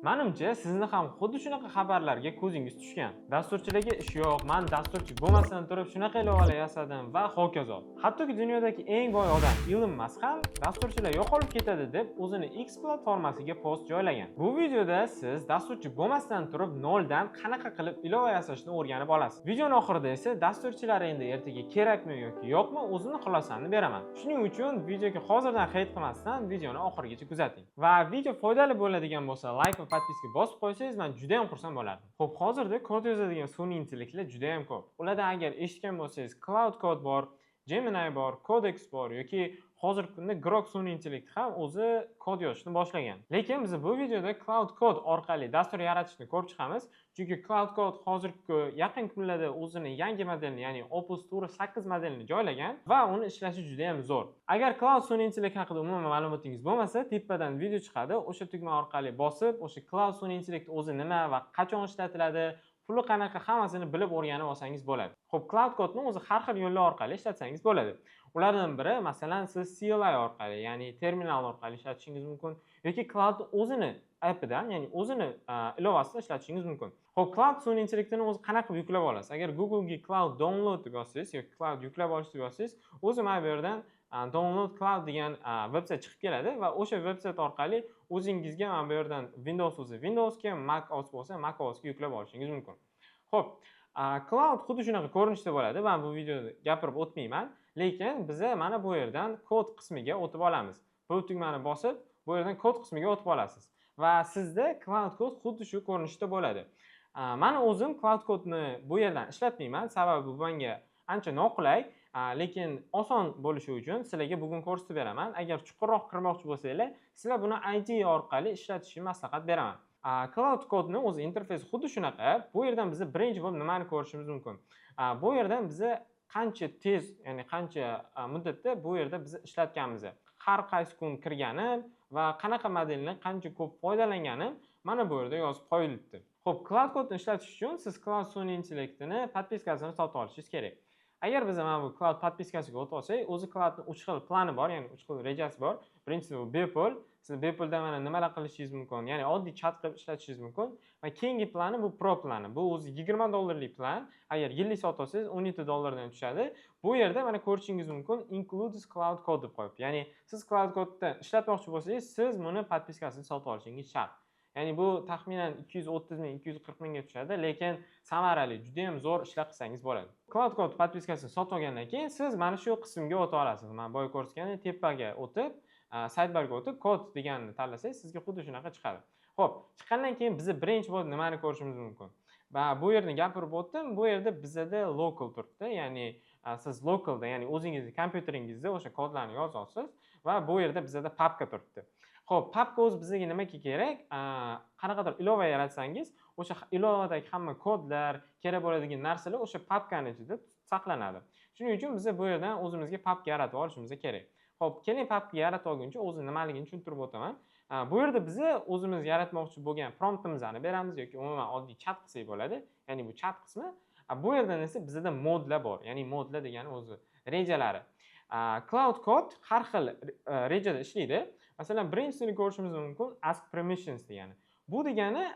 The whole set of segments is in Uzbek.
Menimcha, sizni ham xuddi shunaqa xabarlarga ko'zingiz tushgan. Dasturchilarga ish yo'q, men dasturchi bo'lmasdan turib shunaqa ilovalar yasadim va hokazo. Hattoki dunyodagi eng boy odam Elon Musk ham dasturchilar yo'qolib ketadi deb o'zini X platformasiga post joylagan. Bu videoda siz dasturchi bo'lmasdan turib noldan qanaqa qilib ilova yasashni o'rganib olasiz. Videoning oxirida esa dasturchilar endi ertaga kerakmi yoki yo'qmi o'zini xulosamni beraman. Shuning uchun videoga hozirdan hate qilmasdan videoni oxirigacha kuzating. Va video foydali bo'ladigan bo'lsa, like va podpiska bosib qo'ysangiz men juda ham xursand bo'lardim. Xo'p, hozirda kod yozadigan sun'iy intellektlar juda ham ko'p. Ulardan agar eshitgan bo'lsangiz, Cloud Code bor, Gemini bor, Codex bor yoki hozirgi kunda Grok sun'iy intellekt ham o'zi kod yozishni boshlagan. Lekin biz bu videoda Cloud Code orqali dastur yaratishni ko'rib chiqamiz. Chunki Cloud Code hozirgi yaqin kunlarda o'zini yangi modelini, ya'ni Opus Tour 8 modelini joylagan va uni ishlashi juda ham zo'r. Agar Cloud sun'iy intellekt haqida umuman ma'lumotingiz bo'lmasa, tepadan video chiqadi. O'sha tugma orqali bosib, o'sha Cloud sun'iy intellekt o'zi nima va qachon ishlatiladi, puli qanaqa hammasini bilib o'rganib olsangiz bo'ladi. Xo'p, Cloud Code'ni o'zi har xil yo'llar orqali ishlatsangiz bo'ladi. Ulardan biri, masalan, siz CLI orqali, ya'ni terminal orqali ishlatishingiz mumkin yoki Cloud o'zini appidan, ya'ni o'zini ilovasida ishlatishingiz mumkin. Xo'p, Cloud sun'iy intellektini o'zi qanaqa yuklab olasiz? Agar Google'ga Cloud download deb yozsangiz yoki Cloud yuklab olish deb yozsangiz, o'zi mana bu yerdan download Cloud degan veb-sayt chiqib keladi va o'sha veb-sayt orqali o'zingizga mana bu yerdan Windows bo'lsa Windowsga, Mac OS bo'lsa Mac OSga yuklab olishingiz mumkin. Xo'p, Cloud xuddi shunaqa ko'rinishda bo'ladi. Men bu videoda gapirib o'tmayman, lekin biz mana bu yerdan kod qismiga o'tib olamiz. Bu tugmani bosib, bu yerdan kod qismiga o'tib olasiz va sizda Cloud Code xuddi shu ko'rinishda bo'ladi. Men o'zim Cloud Code'ni bu yerdan ishlatmayman, sababi bu menga ancha noqulay, lekin oson bo'lishi uchun sizlarga bugun ko'rsatib beraman. Agar chuqurroq kirmoqchi bo'lsanglar, sizlar buni IDE orqali ishlatishni maslahat beraman. Cloud Code'ni o'zi interfeysi xuddi shunaqa. Bu yerdan biz birinchi bo'lib nimani ko'rishimiz mumkin? Bu yerdan biz qancha tez, ya'ni qancha muddatda bu yerda biz ishlatganimizni, har qaysi kun kirganim va qanaqa modelni qancha ko'p foydalanganim mana bu yerda yozib qo'yilibdi. Xo'p, Cloud Code'ni ishlatish uchun siz Cloud sun'iy intellektini podpiskasini sotib olishingiz kerak. Agar biz mana bu Cloud podpiskasiga o'tib olsak, o'zi Cloudning 3 xil plani bor, ya'ni 3 xil rejasi bor. Birinchisi bu bepul. Siz bepulda mana nimalar qilishingiz mumkin, ya'ni oddiy chat qilib ishlatishingiz mumkin. Va keyingi plani bu Pro plani. Bu o'zi $20 plan. Agar yillik sotib olsangiz $17 tushadi. Bu yerda mana ko'rishingiz mumkin includes Cloud Code deb qo'yibdi. Ya'ni siz Cloud Code'da ishlatmoqchi bo'lsangiz, siz buni podpiskasini sotib olishingiz shart. Ya'ni bu taxminan 230 ming, 240 mingga tushadi, lekin samarali, juda ham zo'r ishlar qilsangiz bo'ladi. Cloud Code podpiskasini sotib olgandan keyin siz mana shu qismga o'tib olasiz. Men boya ko'rsatgan tepaga o'tib, sidebarga o'tib, kod deganini tanlasangiz, sizga xuddi shunaqa chiqadi. Xo'p, chiqqandan keyin biz birinchi bo'lib nimani ko'rishimiz mumkin? Va bu yerni gapirib o'tdim. Bu yerda bizda local turibdi. Ya'ni siz localda, ya'ni o'zingizning kompyuteringizda o'sha kodlarni yozasiz va bu yerda bizda papka turibdi. Xo'p, papka o'zi bizga nimaga kerak? Qanaqadir ilova yaratsangiz, o'sha ilovadagi hamma kodlar, kerak bo'ladigan narsalar o'sha papkaning ichida saqlanadi. Shuning uchun biz bu yerdan o'zimizga papka yaratib olishimiz kerak. Xo'p, keling papka yaratib olguncha o'zi nimaligini tushuntirib o'taman. Bu yerda biz o'zimiz yaratmoqchi bo'lgan promptimizni beramiz yoki umuman oddiy chat qilsak bo'ladi. Ya'ni bu chat qismi. Bu yerdan esa bizda modlar bor. Ya'ni modlar degani o'zi rejalari. Cloud Code har xil rejada ishlaydi. Masalan, birinchisini ko'rishimiz mumkin ask permissions degani. Bu degani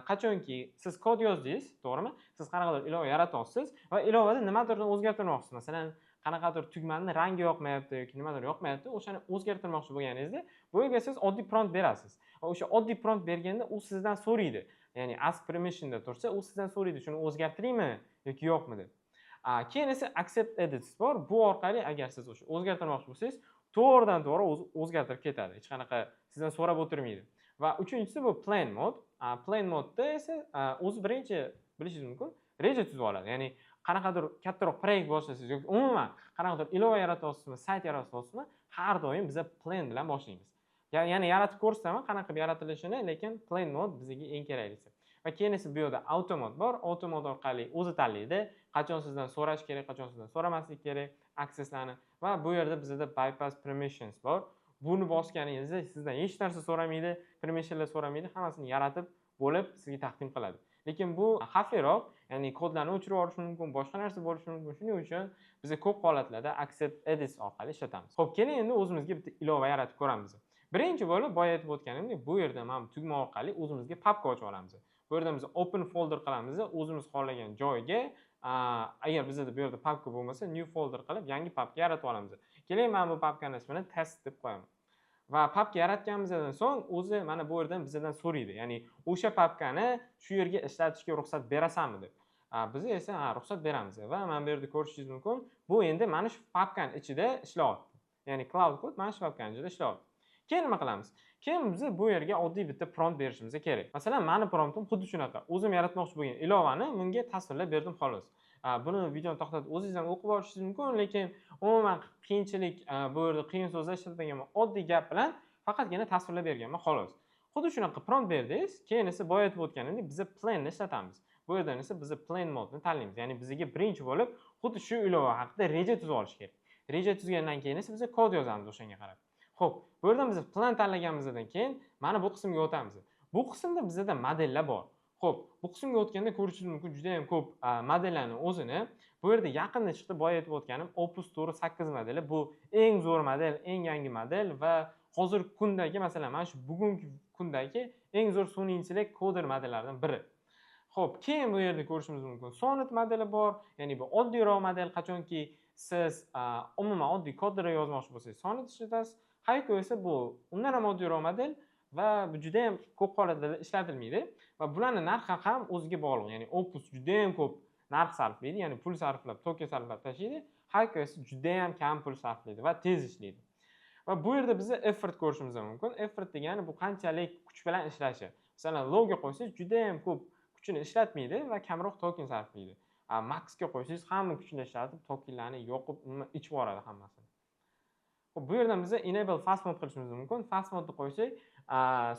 qachonki siz kod yozdingiz, to'g'rimi? Siz qanaqadir ilova yaratyapsiz va ilovada nimadir o'zgartirmoqchisiz. Masalan, qanaqadir tugmani rangi yoqmayapti yoki nimadir yoqmayapti, o'shani o'zgartirmoqchi bo'lganingizda, bu yerga siz oddiy prompt berasiz. Va o'sha oddiy prompt berganda u sizdan so'raydi. Ya'ni ask permissionda tursa, u sizdan so'raydi, shuni o'zgartiraymi yoki yo'qmi deb. Keyin esa accept edits bor. Bu orqali agar siz o'sha o'zgartirmoqchi bo'lsangiz, to'g'ridan to'g'ri o'zgartirib ketadi. Hech qanaqa sizdan so'rab o'tirmaydi. Va uchinchisi bu plain mode. Plain modda esa o'zi birinchi bilishingiz mumkin, reja tuzib oladi. Ya'ni qanaqadir kattaroq proyekt boshlasangiz yoki umuman qanaqadir ilova yaratyapsizmi, sayt yaratyapsizmi, har doim biz plain bilan boshlaymiz. Ya'ni yaratib ko'rsataman qanaqa qilib yaratilishini, lekin plain mode bizga eng keraklisi. Va keyin esa bu yerda auto mode bor. Auto mode orqali o'zi tanlaydi, qachon sizdan so'rash kerak, qachon sizdan so'ramaslik kerak akseslarni. Va bu yerda bizda bypass permissions bor. Buni bosganingizda sizdan hech narsa so'ramaydi, permissionlar so'ramaydi, hammasini yaratib bo'lib sizga taqdim qiladi. Lekin bu xavfliroq, ya'ni kodlarni o'chirib yuborish mumkin, boshqa narsa bo'lishi mumkin. Shuning uchun biz ko'p holatlarda accept edits orqali ishlatamiz. Xo'p, keling endi o'zimizga bitta ilova yaratib ko'ramiz. Birinchi bo'lib boya aytib o'tganimdek, bu yerda mana bu tugma orqali o'zimizga papka ochib olamiz. Bu yerda biz open folder qilamiz, o'zimiz xohlagan joyga agar bizda bu yerda papka bo'lmasa, new folder qilib yangi papka yaratib olamiz. Keling, men bu papkani ismini test deb qo'yaman. Va papka yaratganimizdan so'ng o'zi mana bu yerdan bizdan so'raydi. Ya'ni o'sha papkani shu yerga ishlatishga ruxsat berasanmi deb. Biz esa ruxsat beramiz va mana bu yerda ko'rishingiz mumkin. Bu endi mana shu papkani ichida ishlayapti. Ya'ni cloud code mana shu papkani ichida ishlayapti. Keyin nima qilamiz? Keyin biz bu yerga oddiy bitta prompt berishimiz kerak. Masalan, meni promptim xuddi shunaqa. O'zim yaratmoqchi bo'lgan ilovani bunga tasvirlab berdim xolos. Buni videoni to'xtatib o'zingiz ham o'qib olishingiz mumkin, lekin umuman qiyinchilik bu yerda qiyin so'zlar ishlatilmagan, oddiy gap bilan faqatgina tasvirlab berganman xolos. Xuddi shunaqa prompt berdingiz, keyin esa boya aytib o'tganimdek biz planni ishlatamiz. Bu yerdan esa biz plan modni tanlaymiz. Ya'ni bizga birinchi bo'lib xuddi shu ilova haqida reja tuzib olish kerak. Reja tuzgandan keyin esa biz kod yozamiz o'shanga qarab. Xo'p, bu yerdan biz plan tanlaganimizdan keyin mana bu qismga o'tamiz. Bu qismda bizda modellar bor. Xo'p, bu qismga o'tganda ko'rishingiz mumkin juda ham ko'p modellarning o'zini. Bu yerda yaqinda chiqdi, boya aytib o'tganim Opus Tour 8 modeli. Bu eng zo'r model, eng yangi model va hozirgi kundagi, masalan, mana shu bugungi kundagi eng zo'r sun'iy intellekt coder modellaridan biri. Xo'p, keyin bu yerda ko'rishingiz mumkin Sonnet modeli bor. Ya'ni bu oddiyroq model, qachonki siz umuman oddiy kodlar yozmoqchi bo'lsangiz Sonnet ishlatasiz. Hayko esa bu undan ham oddiyroq model va bu juda ham ko'p holatlarda ishlatilmaydi va bularning narxi ham o'ziga bog'liq. Ya'ni Opus juda ham ko'p narx sarflaydi, ya'ni pul sarflab, token sarflab tashlaydi. Hayko esa juda ham kam pul sarflaydi va tez ishlaydi. Va bu yerda biz effort ko'rishimiz mumkin. Effort degani bu qanchalik kuch bilan ishlashi. Masalan, lowga qo'ysangiz juda ham ko'p kuchini ishlatmaydi va kamroq token sarflaydi. Maxga qo'ysangiz hamma kuchini ishlatib, tokenlarni yoqib, ichib yuboradi hammasini. Xo'p, bu yerdan biz enable fast mode qilishimiz mumkin. Fast modni qo'ysak,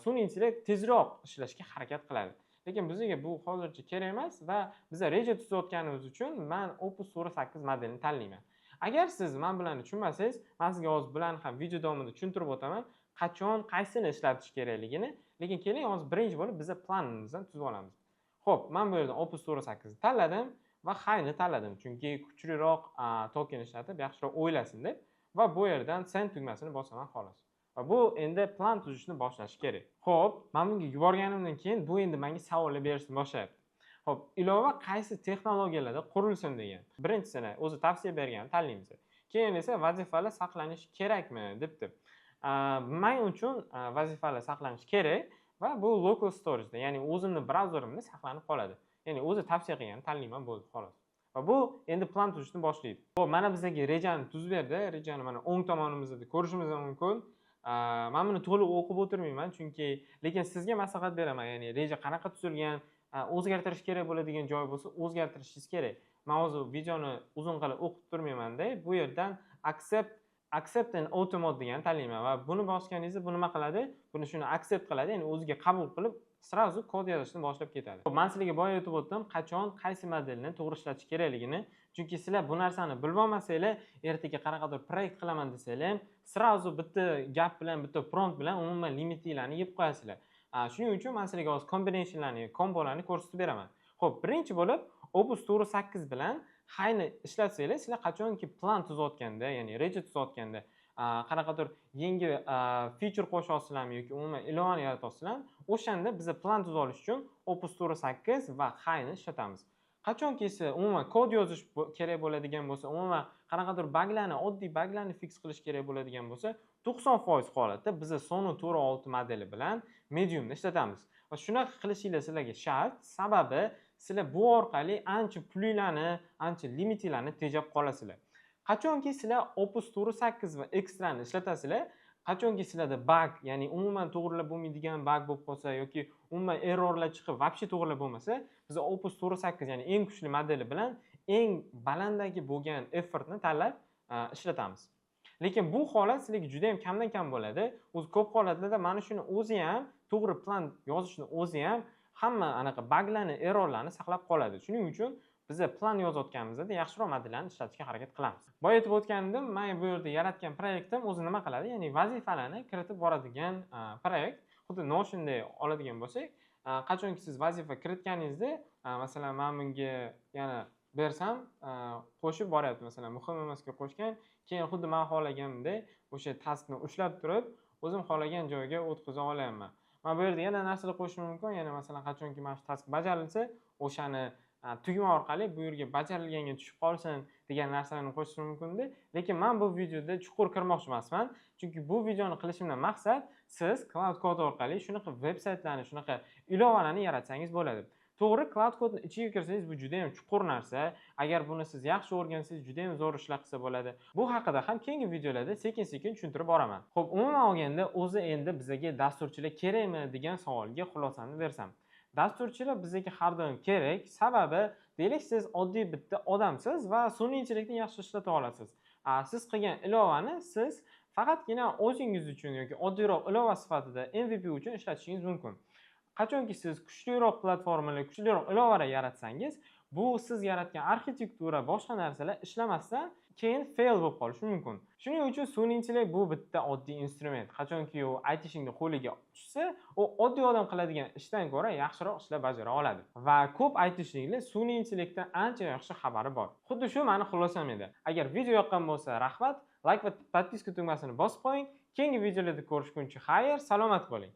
sun'iy intellekt tezroq ishlashga harakat qiladi. Lekin bizga bu hozircha kerak emas va biz reja tuzayotganimiz uchun men Opus Tour 8 modelini tanlayman. Agar siz men bilan tushunmasangiz, men sizga hozir bilan ham video davomida tushuntirib o'taman, qachon qaysini ishlatish kerakligini. Lekin keling, hozir birinchi bo'lib biz planimizni tuzib olamiz. Xo'p, men bu yerdan Opus Tour 8 ni tanladim va Hayni tanladim, chunki kuchliroq token ishlatib yaxshiroq o'ylasin deb. Va bu yerdan send tugmasini bosaman xolos. Va bu endi plan tuzishni boshlash kerak. Xo'p, men bunga yuborganimdan keyin bu endi menga savollar berishni boshlayapti. Xo'p, ilova qaysi texnologiyalarda qurilsin degan. Birinchisini o'zi tavsiya bergan tanlaymiz. Keyin esa vazifalar saqlanishi kerakmi debdi. Men uchun vazifalar saqlanishi kerak va bu local storage da, ya'ni o'zimning brauzerimda saqlanib qoladi. Ya'ni o'zi tavsiya qilganini tanlayman, bo'ldi xolos. Va bu endi plan tuzishni boshlaydi. Xo'p, mana bizga rejani tuzib berdi. Rejani mana o'ng tomonimizda ko'rishingiz mumkin. Men buni to'liq o'qib o'tirmayman, chunki lekin sizga maslahat beraman. Ya'ni reja qanaqa tuzilgan, o'zgartirish kerak bo'ladigan joy bo'lsa, o'zgartirishingiz kerak. Men hozir videoni uzun qilib o'qib turmayman-da. Bu yerdan accept and auto mode deganni tanlayman va buni bosganingizda bu nima qiladi? Buni shuni accept qiladi, ya'ni o'ziga qabul qilib srazu kod yozishni boshlab ketadi. Men sizlarga boya aytib o'tdim, qachon qaysi modelni to'g'ri ishlatish kerakligini, chunki sizlar bu narsani bilolmasanglar, ertaga qanaqadir proyekt qilaman desanglar ham, srazu bitta gap bilan, bitta prompt bilan umuman limitlarni yeb qo'yasizlar. Shuning uchun men sizlarga hozir kombinatsiyalarni, kombolarni ko'rsatib beraman. Xo'p, birinchi bo'lib Opus Tour 8 bilan Hayni ishlatsanglar, sizlar qachonki plan tuzayotganda, ya'ni reja tuzayotganda qanaqadir yangi feature qo'shyapsizlarmi yoki umuman ilovani yaratyapsizlarmi, o'shanda biz plan tuzib olish uchun Opus Tour 8 va Hayni ishlatamiz. Qachonki esa umuman kod yozish kerak bo'ladigan bo'lsa, umuman qanaqadir buglarni, oddiy buglarni fix qilish kerak bo'ladigan bo'lsa, 90% holatda biz Sonnet Tour 6 modeli bilan Mediumni ishlatamiz. Va shunaqa qilishinglar sizlarga shart, sababi sizlar bu orqali ancha pullarni, ancha limitlarni tejab qolasizlar. Qachonki sizlar Opus Tour 8 va Extra'ni ishlatasizlar, qachonki sizlarda bug, ya'ni umuman to'g'rilab bo'lmaydigan bug bo'lib qolsa yoki umuman errorlar chiqib, vobshe to'g'rilab bo'lmasa, biz Opus Tour 8, ya'ni eng kuchli modeli bilan eng balandagi bo'lgan effortni tanlab ishlatamiz. Lekin bu holat sizlarga juda ham kamdan kam bo'ladi. O'zi ko'p holatlarda mana shuni o'zi ham, to'g'ri plan yozishni o'zi ham hamma anaqa buglarni, errorlarni saqlab qoladi. Shuning uchun biz plan yozayotganimizda yaxshiroq modellarni ishlatishga harakat qilamiz. Boya aytib o'tganimdek, men bu yerda yaratgan proyektim o'zi nima qiladi? Ya'ni vazifalarni kiritib boradigan proyekt. Xuddi Notion'da oladigan bo'lsak, qachonki siz vazifa kiritganingizda, masalan, men bunga yana bersam, qo'shib boryapti. Masalan, muhim emasga qo'shgan, keyin xuddi men xohlaganimdek o'sha taskni ushlab turib, o'zim xohlagan joyga o'tkaza olaman. Mana bu yerda yana narsalar qo'shishim mumkin. Yana masalan qachonki mana shu task bajarilsa, o'shani tugma orqali bu yerga bajarilganga tushib qolsin degan narsalarni qo'shishim mumkin-da. Lekin men bu videoda chuqur kirmoqchi emasman. Chunki bu videoni qilishimdan maqsad siz Cloud Code orqali shunaqa veb-saytlarni, shunaqa ilovalarni yaratsangiz bo'ladi. To'g'ri, Cloud Code'ni ichiga kirsangiz bu juda ham chuqur narsa. Agar buni siz yaxshi o'rgansangiz juda ham zo'r ishlar qilsa bo'ladi. Bu haqida ham keyingi videolarda sekin-sekin tushuntirib boraman. Xo'p, umuman olganda o'zi endi bizga dasturchilar kerakmi degan savolga xulosani bersam. Dasturchilar bizga har doim kerak. Sababi, deylik siz oddiy bitta odamsiz va sun'iychilikni yaxshi ishlata olasiz. Siz qilgan ilovani siz faqatgina o'zingiz uchun yoki oddiyroq ilova sifatida MVP uchun ishlatishingiz mumkin. Qachonki siz kuchliroq platformalar, kuchliroq ilovalar yaratsangiz, bu siz yaratgan arxitektura, boshqa narsalar ishlamasdan keyin fail bo'lib qolishi mumkin. Shuning uchun sun'iychilik bu bitta oddiy instrument. Qachonki u aytishingni qo'liga tushsa, u oddiy odam qiladigan ishdan ko'ra yaxshiroq ishlar bajara oladi. Va ko'p aytishliklar sun'iychilikdan ancha yaxshi xabari bor. Xuddi shu meni xulosam edi. Agar video yoqqan bo'lsa, rahmat, like va podpiska tugmasini bosib qo'ying. Keyingi videolarda ko'rishguncha xayr, salomat bo'ling.